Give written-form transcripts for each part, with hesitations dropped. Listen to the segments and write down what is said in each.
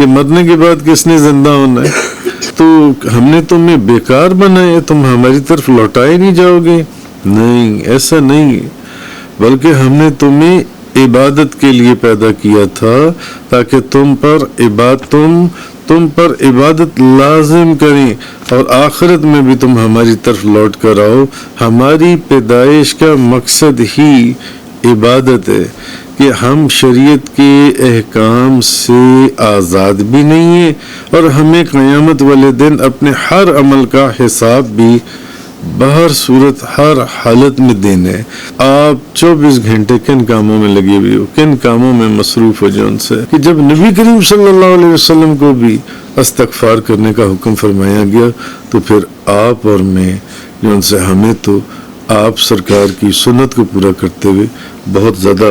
کہ مرنے کے بعد کس نے زندہ ہونا ہے؟ تو ہم نے تمہیں بیکار بنائے، تم ہماری طرف لوٹائے نہیں جاؤ گے؟ نہیں، ایسا نہیں، بلکہ ہم نے تمہیں عبادت کے لیے پیدا کیا تھا تاکہ تم پر عبادت لازم کریں اور آخرت میں بھی تم ہماری طرف لوٹ کر آؤ۔ ہماری پیدائش کا مقصد ہی عبادت ہے کہ ہم شریعت کے احکام سے آزاد بھی نہیں ہیں اور ہمیں قیامت والے دن اپنے ہر عمل کا حساب بھی بہر صورت ہر حالت میں دینا ہے۔ آپ 24 گھنٹے کن کاموں میں لگے ہوئے ہو، کن کاموں میں مصروف ہو جو ان سے کہ جب نبی کریم صلی اللہ علیہ وسلم کو بھی استغفار کرنے کا حکم فرمایا گیا تو پھر آپ اور میں جو ان سے ہمیں تو آپ سرکار کی سنت کو پورا کرتے ہوئے بہت زیادہ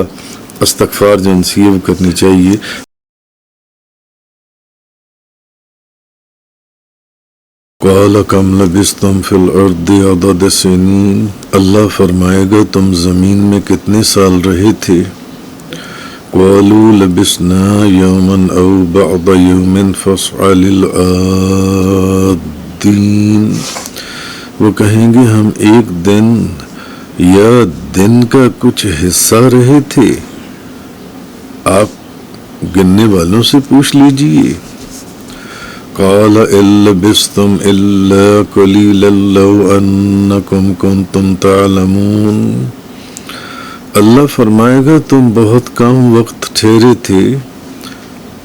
استغفار جو ان سے یہ کرنی چاہیے۔ قال کم لبثتم فی الارض عدد سنین، اللہ فرمائے گا تم زمین میں کتنے سال رہے تھے؟ قالوا لبثنا یوما او بعض یوم فاسأل العادین، وہ کہیں گے ہم ایک دن یا دن کا کچھ حصہ رہے تھے، آپ گننے والوں سے پوچھ لیجئے۔ قال إن لبثتم إلا قليلا لو أنكم كنتم تعلمون، اللہ فرمائے گا تم بہت کم وقت ٹھہرے تھے،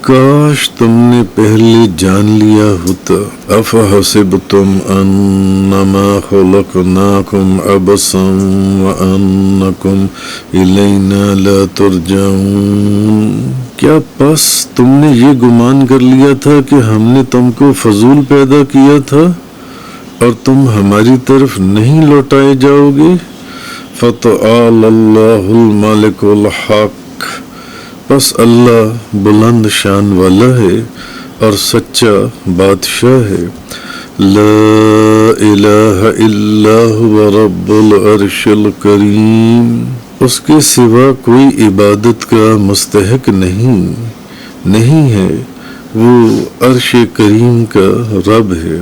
کاش تم نے پہلے جان لیا ہوتا۔ افحسبتم انما خلقناکم عبثا وانکم الینا لا ترجعون، کیا پس تم نے یہ گمان کر لیا تھا کہ ہم نے تم کو فضول پیدا کیا تھا اور تم ہماری طرف نہیں لوٹائے جاؤ گے؟ فتعال اللہ الملک الحق، بس اللہ بلند شان والا ہے اور سچا بادشاہ ہے۔ لا الہ الا هو رب العرش الکریم، اس کے سوا کوئی عبادت کا مستحق نہیں ہے، وہ عرش کریم کا رب ہے۔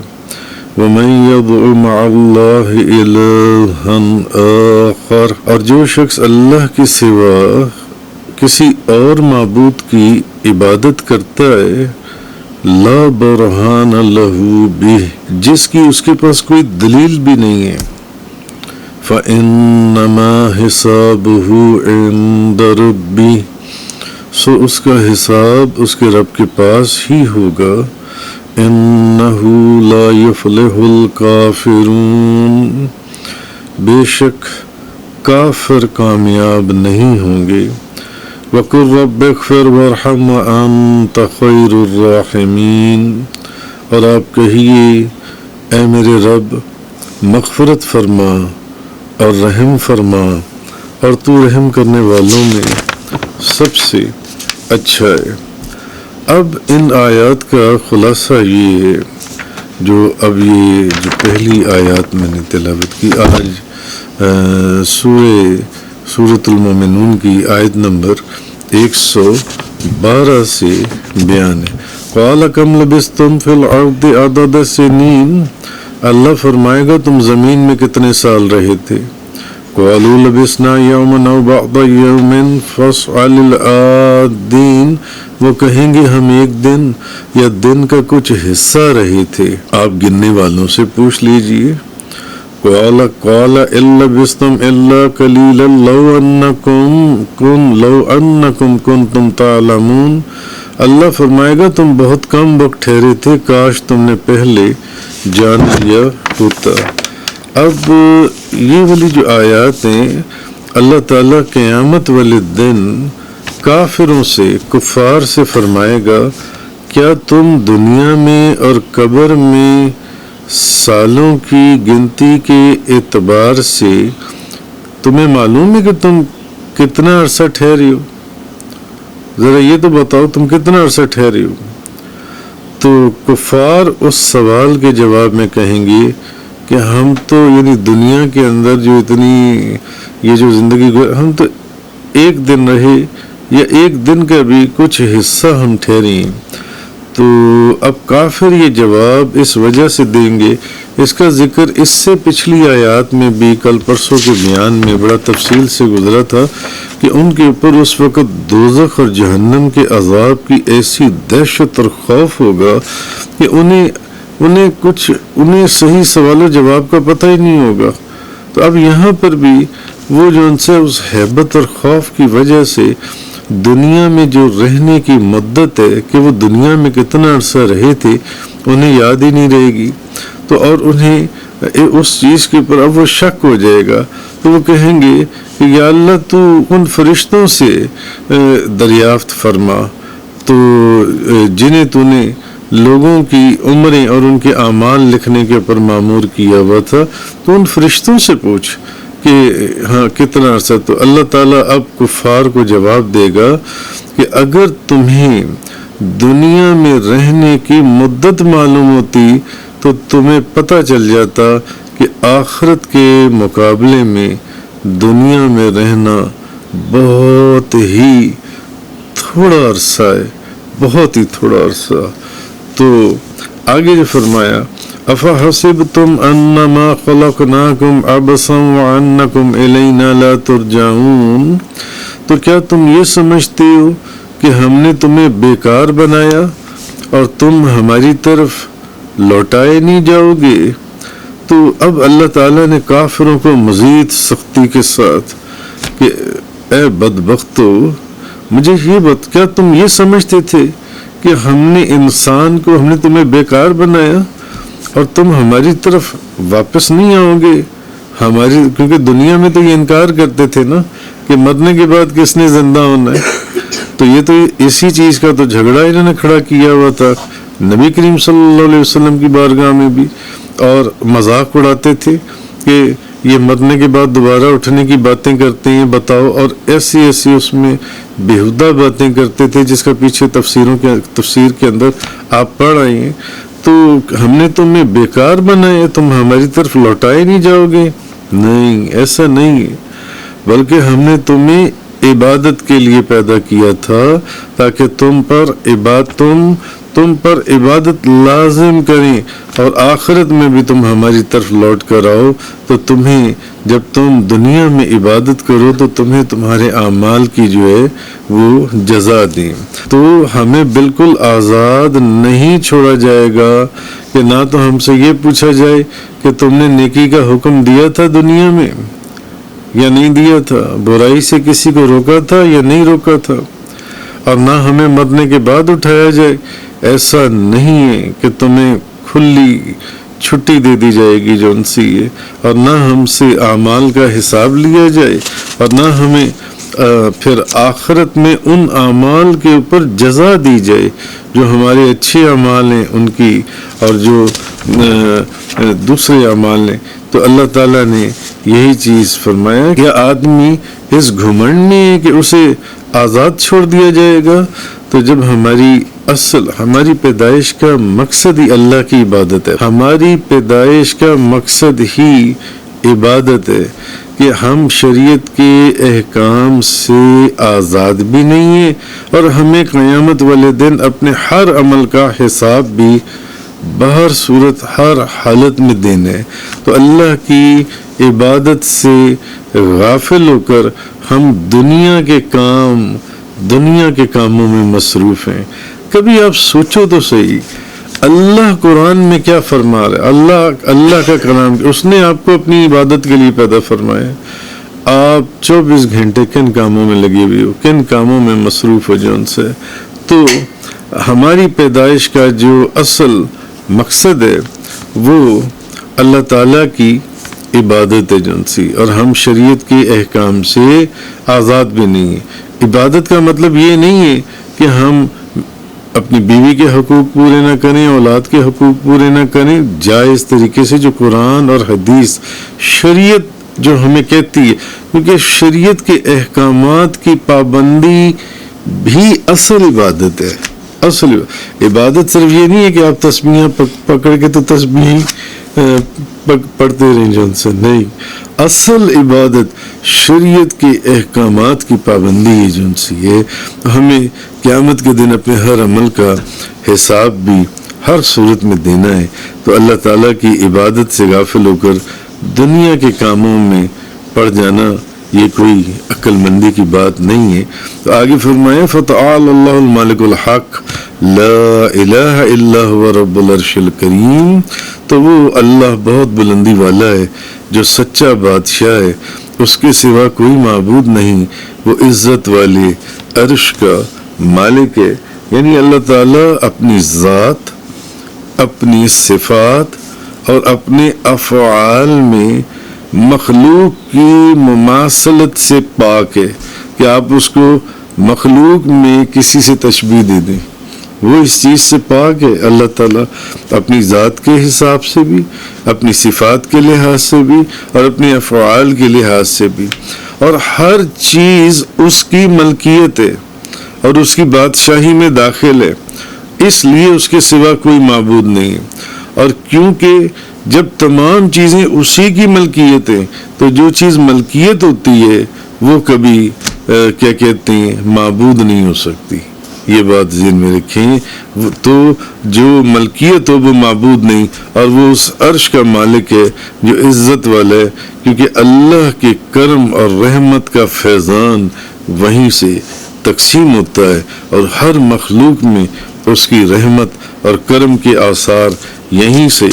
وَمَن يَدْعُ مَعَ اللَّهِ إِلَٰهًا آخَرَ، اور جو شخص اللہ کے سوا کسی اور معبود کی عبادت کرتا ہے، لا برہان لہ بہ، جس کی اس کے پاس کوئی دلیل بھی نہیں ہے، فَإِنَّمَا حِسَابُهُ عِندَ رَبِّهِ، سو اس کا حساب اس کے رب کے پاس ہی ہوگا۔ إِنَّهُ لَا يُفْلِحُ الْكَافِرُونَ، بے شک کافر کامیاب نہیں ہوں گے۔ وَقُلْ رَبِّ اغْفِرْ وَارْحَمْ وَأَنْتَ خَيْرُ الرَّاحِمِينَ، اور آپ کہیے اے میرے رب مغفرت فرما اور رحم فرما اور تو رحم کرنے والوں میں سب سے اچھا ہے۔ اب ان آیات کا خلاصہ یہ ہے جو پہلی آیات میں نے تلاوت کی آج سورۃ المومنون کی آیت نمبر 112 سے بیان ہے۔ قال کم لبثتم فی الارض عدد سنین، اللہ فرمائے گا تم زمین میں کتنے سال رہے تھے؟ قالوا لبثنا یوما او بعض یوم فاسأل العادین، وہ کہیں گے ہم ایک دن یا دن کا کچھ حصہ رہے تھے، آپ گننے والوں سے پوچھ لیجئے۔ قال إن لبثتم إلا قليلا لو أنكم كنتم تعلمون، اللہ فرمائے گا تم بہت کم وقت ٹھہرے تھے، کاش تم نے پہلے جان لیا ہوتا۔ اب یہ والی جو آیات ہیں، اللہ تعالیٰ قیامت والے دن کافروں سے، کفار سے فرمائے گا کیا تم دنیا میں اور قبر میں سالوں کی گنتی کے اعتبار سے تمہیں معلوم ہے کہ تم کتنا عرصہ ٹھہرے ہو؟ ذرا یہ تو بتاؤ تم کتنا عرصہ ٹھہرے ہو؟ تو کفار اس سوال کے جواب میں کہیں گے کہ ہم تو یعنی دنیا کے اندر جو یہ جو زندگی ہم تو ایک دن رہے یا ایک دن کا بھی کچھ حصہ ہم ٹھہرے ہیں۔ تو اب کافر یہ جواب اس وجہ سے دیں گے، اس کا ذکر اس سے پچھلی آیات میں بھی کل پرسوں کے بیان میں بڑا تفصیل سے گزرا تھا کہ ان کے اوپر اس وقت دوزخ اور جہنم کے عذاب کی ایسی دہشت اور خوف ہوگا کہ انہیں صحیح سوال و جواب کا پتہ ہی نہیں ہوگا۔ تو اب یہاں پر بھی وہ جو ان سے اس ہیبت اور خوف کی وجہ سے دنیا میں جو رہنے کی مدت ہے کہ وہ دنیا میں کتنا عرصہ رہے تھے انہیں یاد ہی نہیں رہے گی، تو اور انہیں اس چیز کے اوپر اب وہ شک ہو جائے گا، تو وہ کہیں گے کہ یا اللہ تو ان فرشتوں سے دریافت فرما تو جنہیں تو نے لوگوں کی عمریں اور ان کے اعمال لکھنے کے اوپر مامور کیا ہوا تھا، تو ان فرشتوں سے پوچھ کہ ہاں کتنا عرصہ۔ تو اللہ تعالیٰ اب کفار کو جواب دے گا کہ اگر تمہیں دنیا میں رہنے کی مدت معلوم ہوتی تو تمہیں پتہ چل جاتا کہ آخرت کے مقابلے میں دنیا میں رہنا بہت ہی تھوڑا عرصہ ہے، بہت ہی تھوڑا عرصہ۔ تو آگے جو فرمایا افحسبتم انما خلقناکم عبثا وانکم الینا لا ترجعون، تو کیا تم یہ سمجھتے ہو کہ ہم نے تمہیں بیکار بنایا اور تم ہماری طرف لوٹائے نہیں جاؤ گے؟ تو اب اللہ تعالیٰ نے کافروں کو مزید سختی کے ساتھ کہ اے بدبختو، مجھے یہ کیا تم یہ سمجھتے تھے کہ ہم نے تمہیں بیکار بنایا اور تم ہماری طرف واپس نہیں آؤ گے؟ کیونکہ دنیا میں تو یہ انکار کرتے تھے نا کہ مرنے کے بعد کس نے زندہ ہونا ہے، تو یہ تو اسی چیز کا تو جھگڑا انہوں نے کھڑا کیا ہوا تھا نبی کریم صلی اللہ علیہ وسلم کی بارگاہ میں بھی، اور مذاق اڑاتے تھے کہ یہ مرنے کے بعد دوبارہ اٹھنے کی باتیں کرتے ہیں، بتاؤ، اور ایسی اس میں بےہودہ باتیں کرتے تھے جس کا پیچھے تفسیر کے اندر آپ پڑھ آئے ہیں۔ تو ہم نے تمہیں بیکار بنایا، تم ہماری طرف لوٹائے نہیں جاؤ گے؟ نہیں، ایسا نہیں ہے، بلکہ ہم نے تمہیں عبادت کے لیے پیدا کیا تھا تاکہ تم پر عبادت لازم کریں اور آخرت میں بھی تم ہماری طرف لوٹ کر آؤ، تو تمہیں جب تم دنیا میں عبادت کرو تو تمہیں تمہارے اعمال کی جو ہے وہ جزا دیں۔ تو ہمیں بالکل آزاد نہیں چھوڑا جائے گا کہ نہ تو ہم سے یہ پوچھا جائے کہ تم نے نیکی کا حکم دیا تھا دنیا میں یا نہیں دیا تھا، برائی سے کسی کو روکا تھا یا نہیں روکا تھا، اور نہ ہمیں مرنے کے بعد اٹھایا جائے۔ ایسا نہیں ہے کہ تمہیں کھلی چھٹی دے دی جائے گی جو ان سے ہے، اور نہ ہم سے اعمال کا حساب لیا جائے، اور نہ ہمیں پھر آخرت میں ان اعمال کے اوپر جزا دی جائے جو ہمارے اچھے اعمال ہیں ان کی اور جو دوسرے اعمال ہیں۔ تو اللہ تعالیٰ نے یہی چیز فرمایا کہ آدمی اس گھمنڈ میں ہے کہ اسے آزاد چھوڑ دیا جائے گا، تو جب ہماری پیدائش کا مقصد ہی اللہ کی عبادت ہے، ہماری پیدائش کا مقصد ہی عبادت ہے کہ ہم شریعت کے احکام سے آزاد بھی نہیں ہیں، اور ہمیں قیامت والے دن اپنے ہر عمل کا حساب بھی بہر صورت ہر حالت میں دینا ہے۔ تو اللہ کی عبادت سے غافل ہو کر ہم دنیا کے کاموں میں مصروف ہیں۔ کبھی آپ سوچو تو صحیح، اللہ قرآن میں کیا فرما رہا ہے؟ اللہ کا کلام، اس نے آپ کو اپنی عبادت کے لیے پیدا فرمایا، آپ 24 گھنٹے کن کاموں میں لگے ہوئے ہو، کن کاموں میں مصروف ہو جون سے۔ تو ہماری پیدائش کا جو اصل مقصد ہے وہ اللہ تعالیٰ کی عبادت ہے جن سی، اور ہم شریعت کے احکام سے آزاد بھی نہیں ہیں۔ عبادت کا مطلب یہ نہیں ہے کہ ہم اپنی بیوی کے حقوق پورے نہ کریں، اولاد کے حقوق پورے نہ کریں، جائز طریقے سے جو قرآن اور حدیث شریعت جو ہمیں کہتی ہے، کیونکہ شریعت کے احکامات کی پابندی بھی اصل عبادت ہے۔ اصل عبادت صرف یہ نہیں ہے کہ آپ تسبیحاں پکڑ کے تو تسبیح پڑھتے رہیں جن سے، نہیں، اصل عبادت شریعت کے احکامات کی پابندی ہے جن سے ہے۔ ہمیں قیامت کے دن اپنے ہر عمل کا حساب بھی ہر صورت میں دینا ہے، تو اللہ تعالیٰ کی عبادت سے غافل ہو کر دنیا کے کاموں میں پڑ جانا یہ کوئی عقل مندی کی بات نہیں ہے۔ تو آگے فرمایا فَتَعَالَى اللَّهُ الْمَالِكُ الْحَقُّ لَا إِلَٰهَ إِلَّا هُوَ رَبُّ الْعَرْشِ الْكَرِيمِ، تو وہ اللہ بہت بلندی والا ہے جو سچا بادشاہ ہے، اس کے سوا کوئی معبود نہیں، وہ عزت والے عرش کا مالک ہے۔ یعنی اللہ تعالیٰ اپنی ذات، اپنی صفات اور اپنے افعال میں مخلوق کی مماثلت سے پاک ہے کہ آپ اس کو مخلوق میں کسی سے تشبیہ دے دیں، وہ اس چیز سے پاک ہے۔ اللہ تعالیٰ اپنی ذات کے حساب سے بھی، اپنی صفات کے لحاظ سے بھی اور اپنے افعال کے لحاظ سے بھی، اور ہر چیز اس کی ملکیت ہے اور اس کی بادشاہی میں داخل ہے، اس لیے اس کے سوا کوئی معبود نہیں ہے۔ اور کیونکہ جب تمام چیزیں اسی کی ملکیت ہیں تو جو چیز ملکیت ہوتی ہے وہ کبھی کیا کہتے ہیں معبود نہیں ہو سکتی، یہ بات ذہن میں رکھیں۔ تو جو ملکیت ہو وہ معبود نہیں، اور وہ اس عرش کا مالک ہے جو عزت والا ہے، کیونکہ اللہ کے کرم اور رحمت کا فیضان وہیں سے تقسیم ہوتا ہے، اور ہر مخلوق میں اس کی رحمت اور کرم کے آثار یہیں سے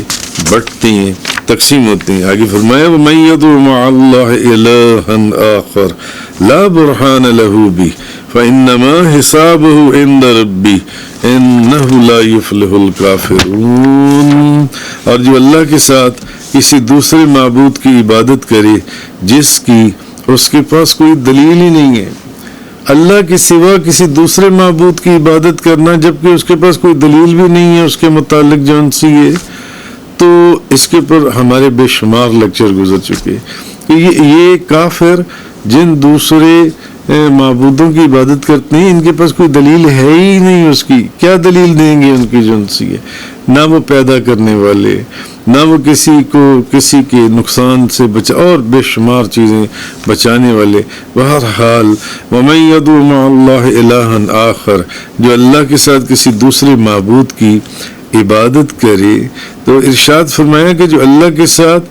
بٹتے ہیں، تقسیم ہوتے ہیں۔ آگے فرمایا وَمَن يَدْعُ مَعَ اللَّهِ إِلَٰهًا آخَرَ لَا بُرْهَانَ لَهُ بِهِ فَإِنَّمَا حِسَابُهُ عِندَ رَبِّهِ إِنَّهُ لَا يُفْلِحُ الْكَافِرُونَ، اور جو اللہ کے ساتھ کسی دوسرے معبود کی عبادت کرے جس کی اس کے پاس کوئی دلیل ہی نہیں ہے، اللہ کے سوا کسی دوسرے معبود کی عبادت کرنا جبکہ اس کے پاس کوئی دلیل بھی نہیں ہے اس کے متعلق جون سی ہے، تو اس کے پر ہمارے بے شمار لیکچر گزر چکے کہ یہ کافر جن دوسرے معبودوں کی عبادت کرتے ہیں ان کے پاس کوئی دلیل ہے ہی نہیں، اس کی کیا دلیل دیں گے ان کی جون سی ہے، نہ وہ پیدا کرنے والے، نہ وہ کسی کو کسی کے نقصان سے اور بے شمار چیزیں بچانے والے۔ بہرحال وَمَن يَدْعُ مَعَ اللَّهِ إِلَٰهًا آخَرَ، جو اللہ کے ساتھ کسی دوسرے معبود کی عبادت کرے، تو ارشاد فرمایا کہ جو اللہ کے ساتھ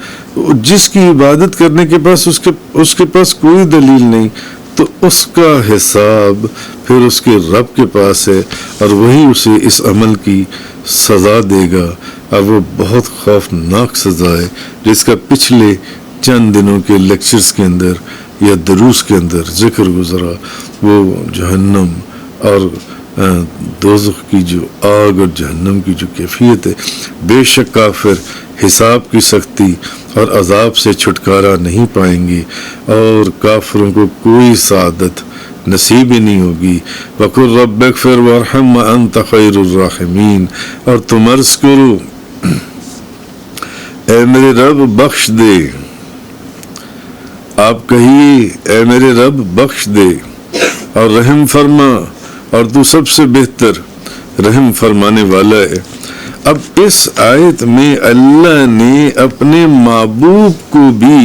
جس کی عبادت کرنے کے پاس اس کے پاس کوئی دلیل نہیں، تو اس کا حساب پھر اس کے رب کے پاس ہے، اور وہی اسے اس عمل کی سزا دے گا، اور وہ بہت خوفناک سزا ہے جس کا پچھلے چند دنوں کے لیکچرز کے اندر یا دروس کے اندر ذکر گزرا، وہ جہنم اور دوزخ کی جو آگ اور جہنم کی جو کیفیت ہے۔ بے شک کافر حساب کی سختی اور عذاب سے چھٹکارا نہیں پائیں گے، اور کافروں کو کوئی سعادت نصیب ہی نہیں ہوگی۔ وَقُلْ رَبِّ اغْفِرْ وَارْحَمْ وَأَنْتَ خَيْرُ الرَّاحِمِينَ، اور تم عرض کرو اے میرے رب بخش دے، آپ کہیے اے میرے رب بخش دے اور رحم فرما، اور تو سب سے بہتر رحم فرمانے والا ہے۔ اب اس آیت میں اللہ نے اپنے محبوب کو بھی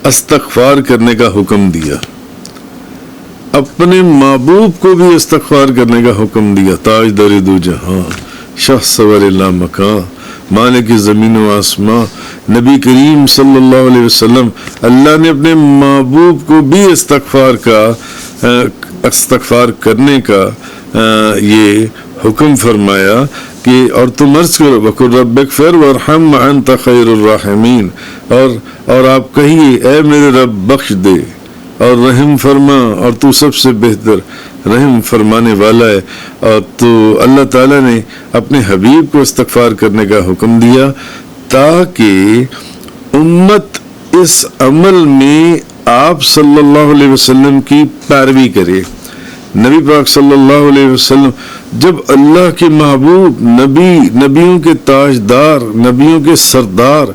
استغفار کرنے کا حکم دیا، اپنے محبوب کو بھی استغفار کرنے کا حکم دیا۔ تاجدار دو جہاں، شاہ سوار لا مکان، مالک زمین و آسمان، نبی کریم صلی اللہ علیہ وسلم، اللہ نے اپنے محبوب کو بھی استغفار کرنے کا یہ حکم فرمایا کہ اور تم عرض کرو وَقُلْ رَبِّ اغْفِرْ وَارْحَمْ وَأَنْتَ خَيْرُ الرَّاحِمِينَ، اور آپ کہیے اے میرے رب بخش دے اور رحم فرما، اور تو سب سے بہتر رحم فرمانے والا ہے۔ اور تو اللہ تعالیٰ نے اپنے حبیب کو استغفار کرنے کا حکم دیا تاکہ امت اس عمل میں آپ صلی اللہ علیہ وسلم کی پیروی کرے۔ نبی پاک صلی اللہ علیہ وسلم جب اللہ کے محبوب نبیوں کے تاجدار، نبیوں کے سردار،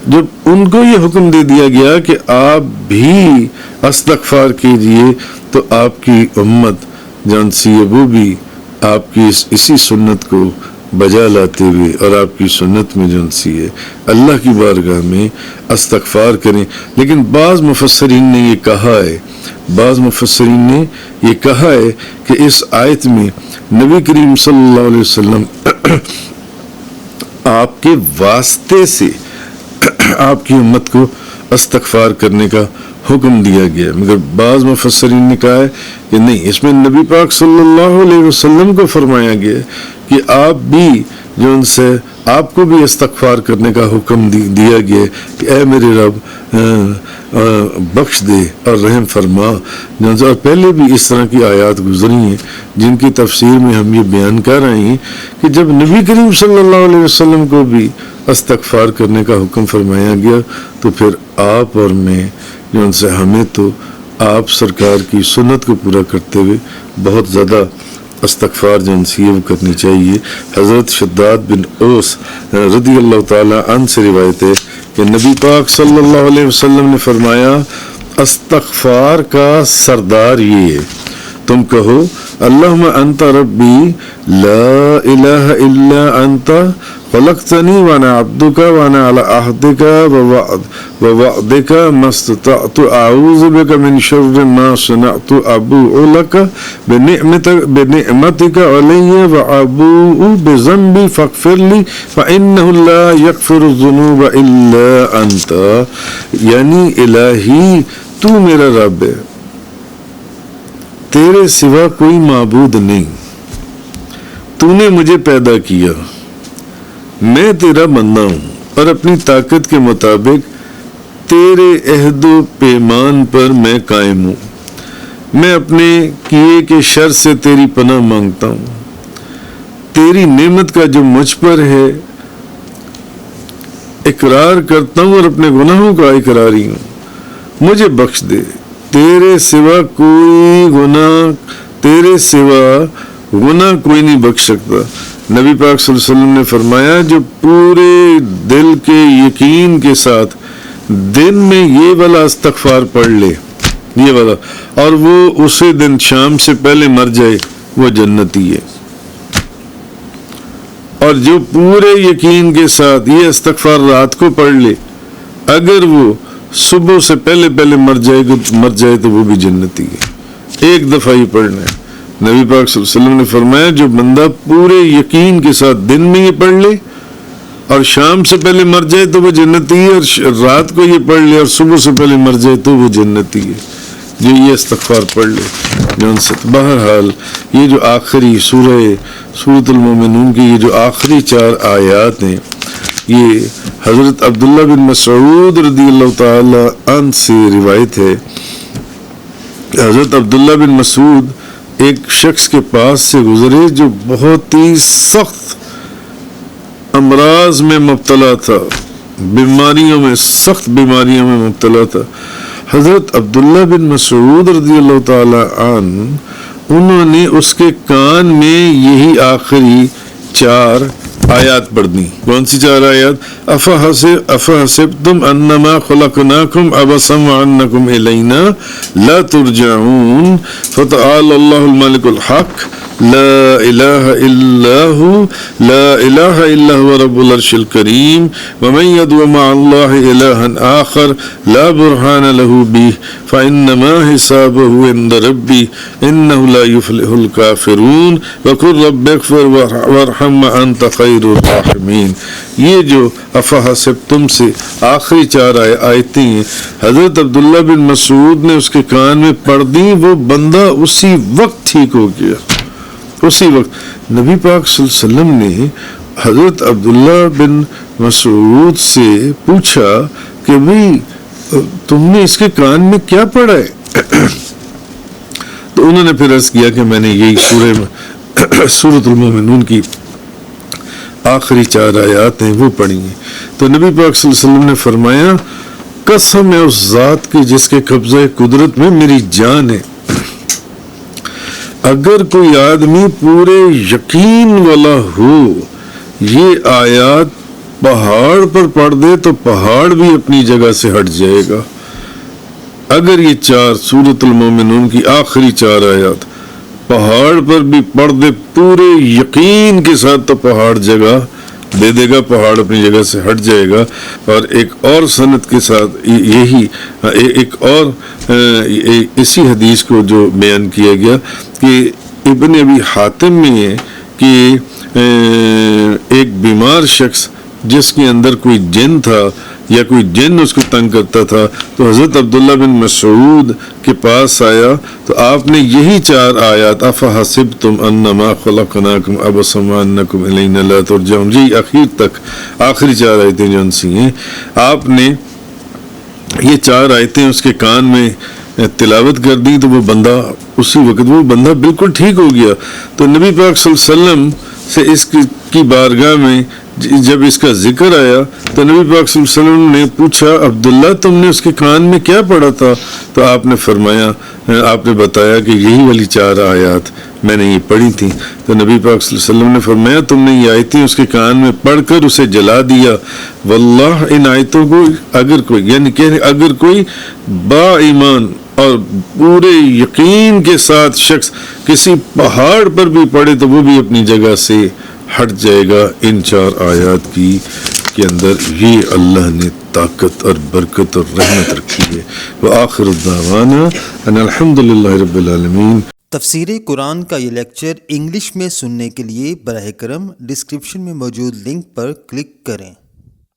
جب ان کو یہ حکم دے دیا گیا کہ آپ بھی استغفار کیجئے، تو آپ کی امت جان سی وہ بھی آپ کی اسی سنت کو بجا لاتے ہوئے اور آپ کی سنت میں جو سی ہے اللہ کی بارگاہ میں استغفار کریں. لیکن بعض مفسرین نے یہ کہا ہے کہ اس آیت میں نبی کریم صلی اللہ علیہ وسلم آپ کے واسطے سے آپ کی امت کو استغفار کرنے کا حکم دیا گیا، مگر بعض مفسرین نے کہا ہے کہ نہیں، اس میں نبی پاک صلی اللہ علیہ وسلم کو فرمایا گیا کہ آپ بھی جو ان سے آپ کو بھی استغفار کرنے کا حکم دیا گیا کہ اے میرے رب بخش دے اور رحم فرما. اور پہلے بھی اس طرح کی آیات گزری ہیں جن کی تفسیر میں ہم یہ بیان کر رہے ہیں کہ جب نبی کریم صلی اللہ علیہ وسلم کو بھی استغفار کرنے کا حکم فرمایا گیا تو پھر آپ اور میں جو ان سے ہمیں تو آپ سرکار کی سنت کو پورا کرتے ہوئے بہت زیادہ استغفار جو انسی وہ کرنی چاہیے. حضرت شداد بن اوس رضی اللہ تعالی عنہ سے روایت ہے کہ نبی پاک صلی اللہ علیہ وسلم نے فرمایا استغفار کا سردار یہ ہے، تم کہو اللہم انت ربی لا الہ الا انت خلقتنی وانا عبدک وانا علی عہدک ووعدک ما استطعت اعوذ بک من شر ما صنعت ابوء لک بنعمتک علی وابوء بذنبی فاغفر لی فانہ لا یغفر الذنوب الا انت. یعنی الہی تو میرا رب ہے، تیرے سوا کوئی معبود نہیں، تو نے مجھے پیدا کیا، میں تیرا بندہ ہوں اور اپنی طاقت کے مطابق تیرے عہد و پیمان پر میں قائم ہوں. میں اپنے کیے کے شر سے تیری پناہ مانگتا ہوں. تیری نعمت کا جو مجھ پر ہے اقرار کرتا ہوں اور اپنے گناہوں کا اقراری ہوں، مجھے بخش دے. تیرے سوا گناہ کوئی نہیں بخش سکتا. نبی پاک صلی اللہ علیہ وسلم نے فرمایا جو پورے دل کے یقین کے ساتھ دن میں یہ والا استغفار پڑھ لے، یہ والا، اور وہ اسی دن شام سے پہلے مر جائے، وہ جنتی ہے. اور جو پورے یقین کے ساتھ یہ استغفار رات کو پڑھ لے، اگر وہ صبح سے پہلے مر جائے تو وہ بھی جنتی ہے. ایک دفعہ ہی پڑھنا ہے. نبی پاک صلی اللہ علیہ وسلم نے فرمایا جو بندہ پورے یقین کے ساتھ دن میں یہ پڑھ لے اور شام سے پہلے مر جائے تو وہ جنتی ہے، اور رات کو یہ پڑھ لے اور صبح سے پہلے مر جائے تو وہ جنتی ہے جو یہ استغفار پڑھ لے جن سے. بہرحال یہ جو آخری سورۃ المومنون کی یہ جو آخری 4 آیات ہیں، یہ حضرت عبداللہ بن مسعود رضی اللہ تعالی عنہ سے روایت ہے. حضرت عبداللہ بن مسعود ایک شخص کے پاس سے گزرے جو بہت ہی سخت امراض میں مبتلا تھا، سخت بیماریوں میں مبتلا تھا. حضرت عبداللہ بن مسعود رضی اللہ تعالی عنہ انہوں نے اس کے کان میں یہی آخری 4 آیات پڑھ دی. کون سی 4 آیات؟ افحسبتم انما خلقناکم عبثا وانکم الینا لا ترجعون فتعالی اللہ الملک الحق لا الہ الا هو رب العرش الکریم ومن يدع مع اللہ الہا آخر لا برہان له به فانما حسابه عند ربی انه لا يفلح الکافرون وقل رب اغفر وارحم وانت خیر الراحمین. یہ جو افحسبتم سے آخری 4 آیتیں ہیں حضرت عبداللہ بن مسعود نے اس کے کان میں پڑھ دی. وہ بندہ اسی وقت ٹھیک ہو گیا. اسی وقت نبی پاک صلی اللہ علیہ وسلم نے حضرت عبداللہ بن مسعود سے پوچھا کہ بھئی تم نے اس کے کان میں کیا پڑھا ہے؟ تو انہوں نے پھر عرض کیا کہ میں نے یہی سورۃ المومنون کی آخری 4 آیات ہیں وہ پڑھی ہیں. تو نبی پاک صلی اللہ علیہ وسلم نے فرمایا قسم ہے اس ذات کی جس کے قبضہ قدرت میں میری جان ہے، اگر کوئی آدمی پورے یقین والا ہو یہ آیات پہاڑ پر پڑھ دے تو پہاڑ بھی اپنی جگہ سے ہٹ جائے گا. اگر یہ 4 سورۃ المومنون کی آخری 4 آیات پہاڑ پر بھی پڑھ دے پورے یقین کے ساتھ تو پہاڑ جگہ دے دے گا، پہاڑ اپنی جگہ سے ہٹ جائے گا۔ اور ایک اور سند کے ساتھ یہی ایک اور اسی حدیث کو جو بیان کیا گیا کہ ابن ابی حاتم میں ہے کہ ایک بیمار شخص جس کے اندر کوئی جن تھا یا کوئی جن اس کو تنگ کرتا تھا، تو حضرت عبداللہ بن مسعود کے پاس آیا تو آپ نے یہی 4 آیات افحسبتم انما خلقناکم عبثا وانکم الینا لا ترجعون جی آخر تک، آخری 4 آیتیں جو ان سی ہیں، آپ نے یہ 4 آیتیں اس کے کان میں تلاوت کر دی تو وہ بندہ اسی وقت وہ بندہ بالکل ٹھیک ہو گیا۔ تو نبی پاک صلی اللہ علیہ وسلم سے اس کی بارگاہ میں جب اس کا ذکر آیا تو نبی پاک صلی اللہ علیہ وسلم نے پوچھا عبداللہ تم نے اس کے کان میں کیا پڑھا تھا؟ تو آپ نے فرمایا، آپ نے بتایا کہ یہی والی 4 آیات میں نے یہ پڑھی تھی۔ تو نبی پاک صلی اللہ علیہ وسلم نے فرمایا تم نے یہ آیتیں اس کے کان میں پڑھ کر اسے جلا دیا، واللہ ان آیتوں کو اگر کوئی یعنی کہ اگر کوئی با ایمان اور پورے یقین کے ساتھ شخص کسی پہاڑ پر بھی پڑے تو وہ بھی اپنی جگہ سے ہٹ جائے گا۔ ان 4 آیات کی کے اندر یہ اللہ نے طاقت اور برکت اور رحمت رکھی ہے۔ وآخر الدعوانا ان الحمدللہ رب العالمین۔ تفسیر قرآن کا یہ لیکچر انگلش میں سننے کے لیے براہ کرم ڈسکرپشن میں موجود لنک پر کلک کریں۔